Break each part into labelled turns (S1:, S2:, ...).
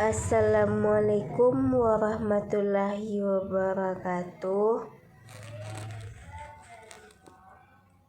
S1: Assalamualaikum warahmatullahi wabarakatuh.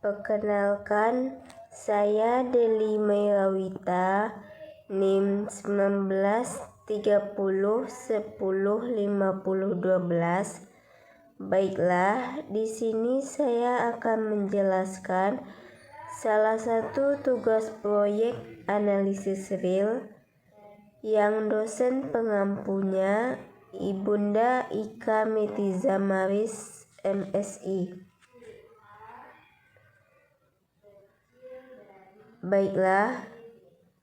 S1: Perkenalkan, saya Deli Mairawita, NIM 1930105012. Baiklah, di sini saya akan menjelaskan salah satu tugas proyek analisis real yang dosen pengampunya Ibunda Ika Metiza Maris, MSI. Baiklah,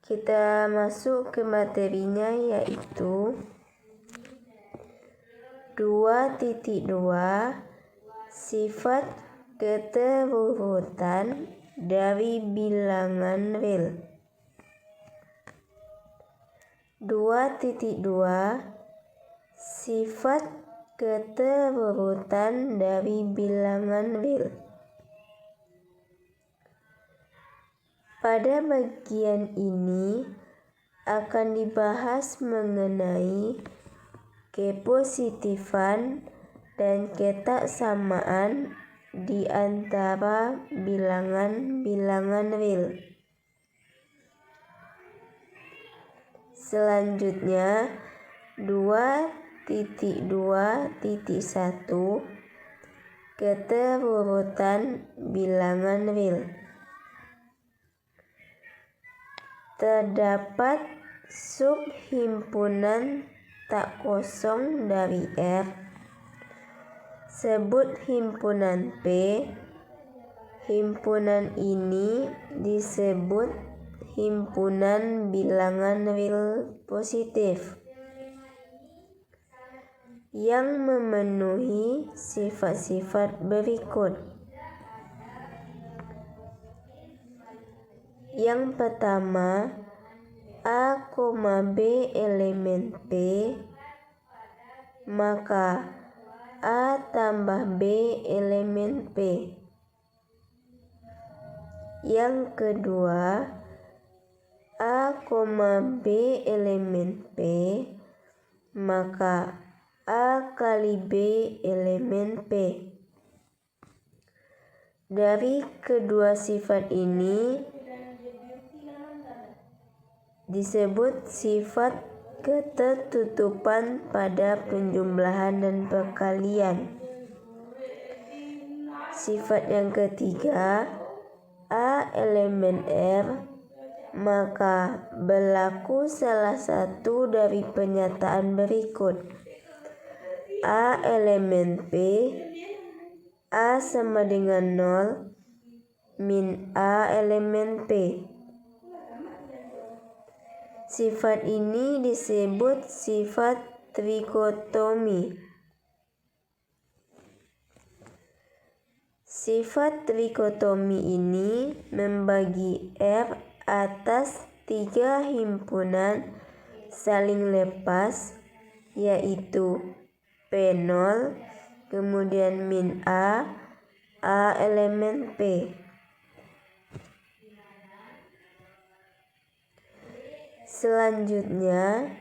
S1: kita masuk ke materinya, yaitu 2.2 Sifat keterurutan dari bilangan real. 2.2 Sifat keterurutan dari bilangan real. Pada bagian ini akan dibahas mengenai kepositifan dan ketaksamaan di antara bilangan-bilangan real. Selanjutnya 2.2.1 Keterurutan bilangan real. Terdapat subhimpunan tak kosong dari R. Sebut himpunan P. Himpunan ini disebut himpunan bilangan real positif yang memenuhi sifat-sifat berikut. Yang pertama, A, B elemen P, maka A tambah B elemen P. Yang kedua, A, B elemen P, maka A kali B elemen P. Dari kedua sifat ini disebut sifat ketertutupan pada penjumlahan dan perkalian. Sifat yang ketiga, A elemen R, maka berlaku salah satu dari pernyataan berikut. A elemen P, A sama dengan 0, min A elemen P. Sifat ini disebut sifat trikotomi. Sifat trikotomi ini membagi R atas 3 himpunan saling lepas, yaitu P0, kemudian min A elemen P. Selanjutnya,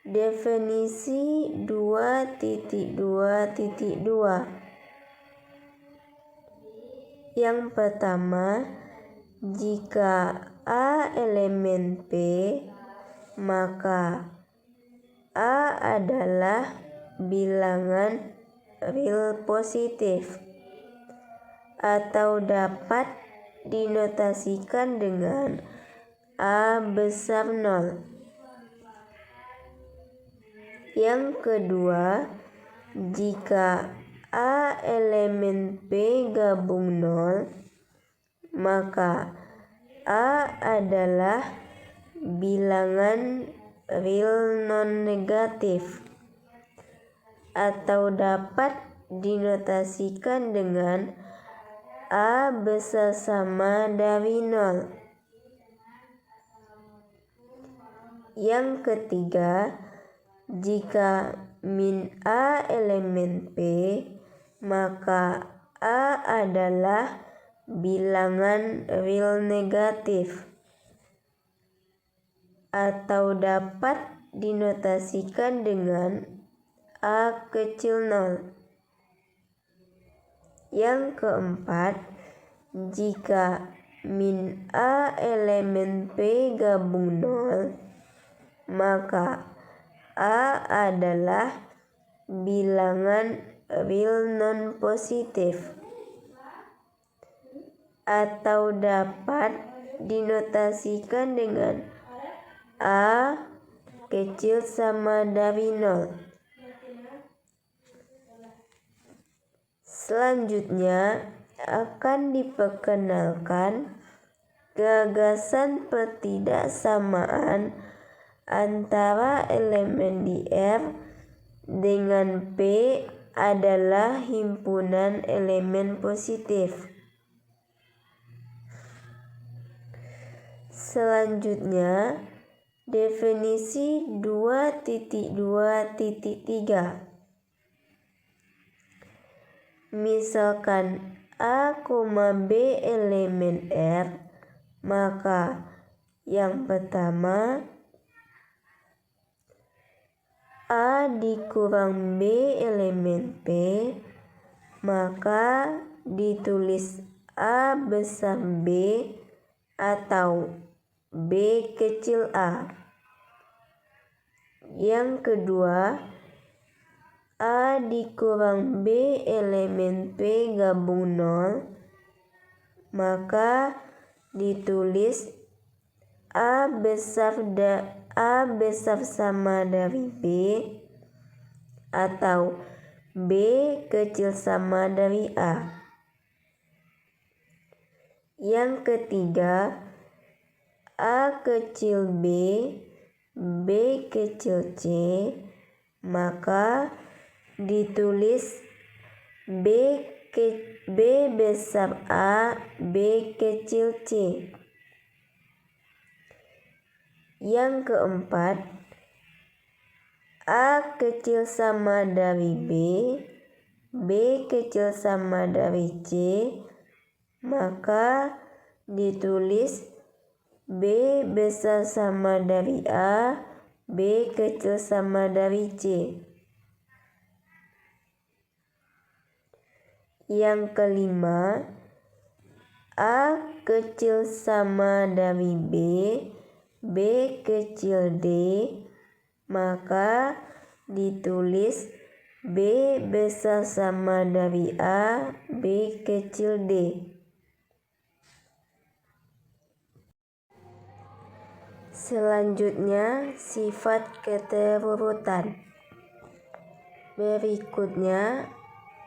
S1: definisi 2.2.2. Yang pertama, jika A elemen P, maka A adalah bilangan real positif atau dapat dinotasikan dengan A besar 0. Yang kedua, jika A elemen P gabung 0, maka A adalah bilangan real non-negatif atau dapat dinotasikan dengan A besar sama dari 0. Yang ketiga, jika min A elemen P, maka A adalah bilangan real negatif atau dapat dinotasikan dengan A kecil 0. Yang keempat, jika min A elemen P gabung 0, maka A adalah bilangan real non-positif atau dapat dinotasikan dengan A kecil sama dari 0. Selanjutnya akan diperkenalkan gagasan pertidaksamaan antara elemen di R dengan P adalah himpunan elemen positif. Selanjutnya, definisi 2.2.3. Misalkan A, B elemen R, maka yang pertama A dikurang B elemen P, maka ditulis A besar B atau B kecil A. Yang kedua, A dikurang B elemen P gabung 0, maka ditulis A besar sama dari B atau B kecil sama dari A. Yang ketiga, A kecil B, B kecil C, maka ditulis B besar A, B kecil C. Yang keempat, A kecil sama dari B, B kecil sama dari C, maka ditulis B besar sama dari A, B kecil sama dari C. Yang kelima, A kecil sama dari B, B kecil D, maka ditulis B besar sama dari A, B kecil D. Selanjutnya, sifat keterurutan. Berikutnya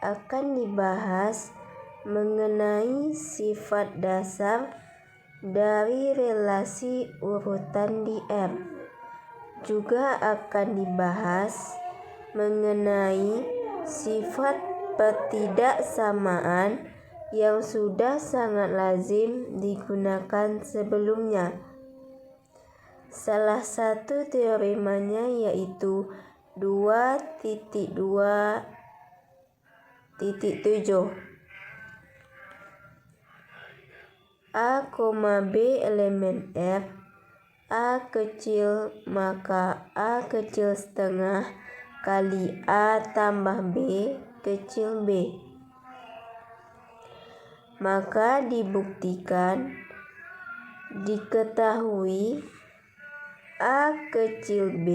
S1: akan dibahas mengenai sifat dasar dari relasi urutan di R. Juga akan dibahas mengenai sifat pertidaksamaan yang sudah sangat lazim digunakan sebelumnya. Salah satu teoremanya yaitu 2.2.7. A, B elemen R, A kecil maka A kecil setengah kali A tambah B kecil B. Maka diketahui A kecil B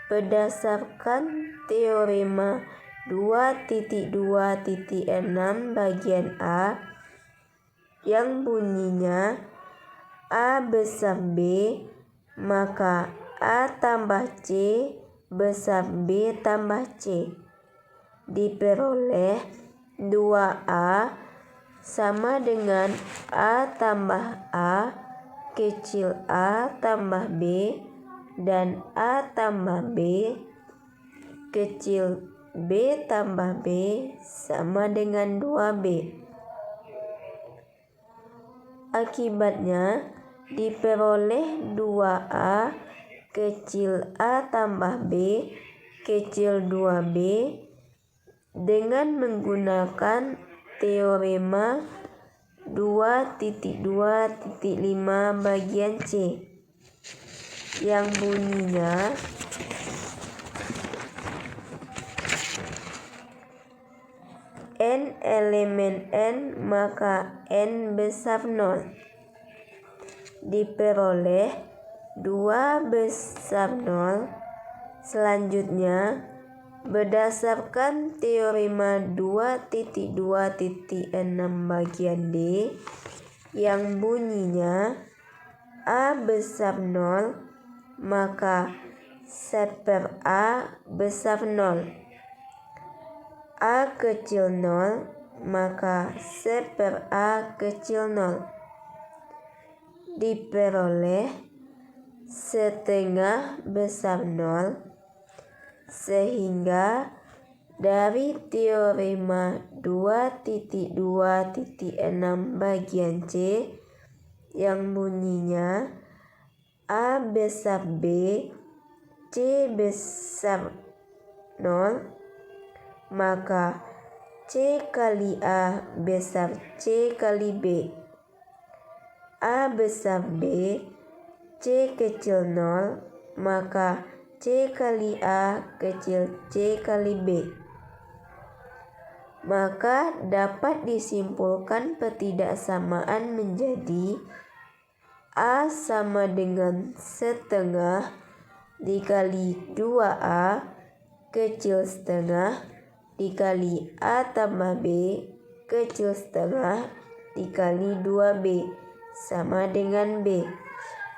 S1: berdasarkan teorema 2.2.6 bagian A yang bunyinya A besar B maka A tambah C besar B tambah C diperoleh 2A sama dengan A tambah A kecil A tambah B dan A tambah B kecil B tambah B sama dengan 2B. Akibatnya diperoleh 2A kecil A tambah B kecil 2B dengan menggunakan teorema 2.2.5 bagian C. yang bunyinya n elemen n maka n besar 0 diperoleh 2 besar 0. Selanjutnya, berdasarkan teorema 2.2.6 bagian D yang bunyinya A besar 0 maka seper A besar 0. A kecil 0 maka seper A kecil 0 diperoleh setengah besar 0, sehingga dari teorema 2.2.6 bagian C yang bunyinya A besar B, C besar 0, maka C kali A besar C kali B. A besar B, C kecil 0, maka C kali A kecil C kali B. Maka dapat disimpulkan ketidaksamaan menjadi A sama dengan setengah dikali 2A kecil setengah dikali A tambah B kecil setengah dikali 2B sama dengan B.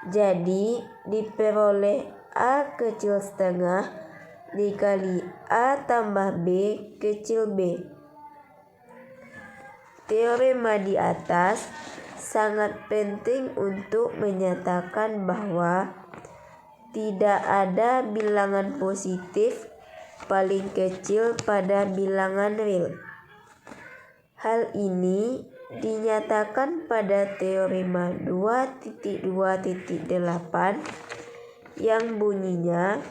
S1: Jadi diperoleh A kecil setengah dikali A tambah B kecil B. Teorema di atas sangat penting untuk menyatakan bahwa tidak ada bilangan positif paling kecil pada bilangan real. Hal ini dinyatakan pada teorema 2.2.8 yang bunyinya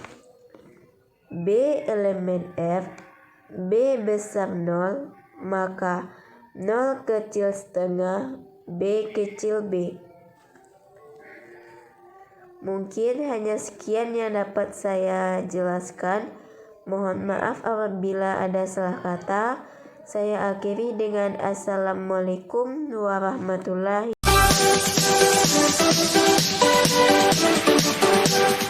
S1: B elemen F, B besar 0, maka 0 kecil setengah B kecil B. Mungkin hanya sekian yang dapat saya jelaskan. Mohon maaf apabila ada salah kata. Saya akhiri dengan Assalamualaikum warahmatullahi wabarakatuh.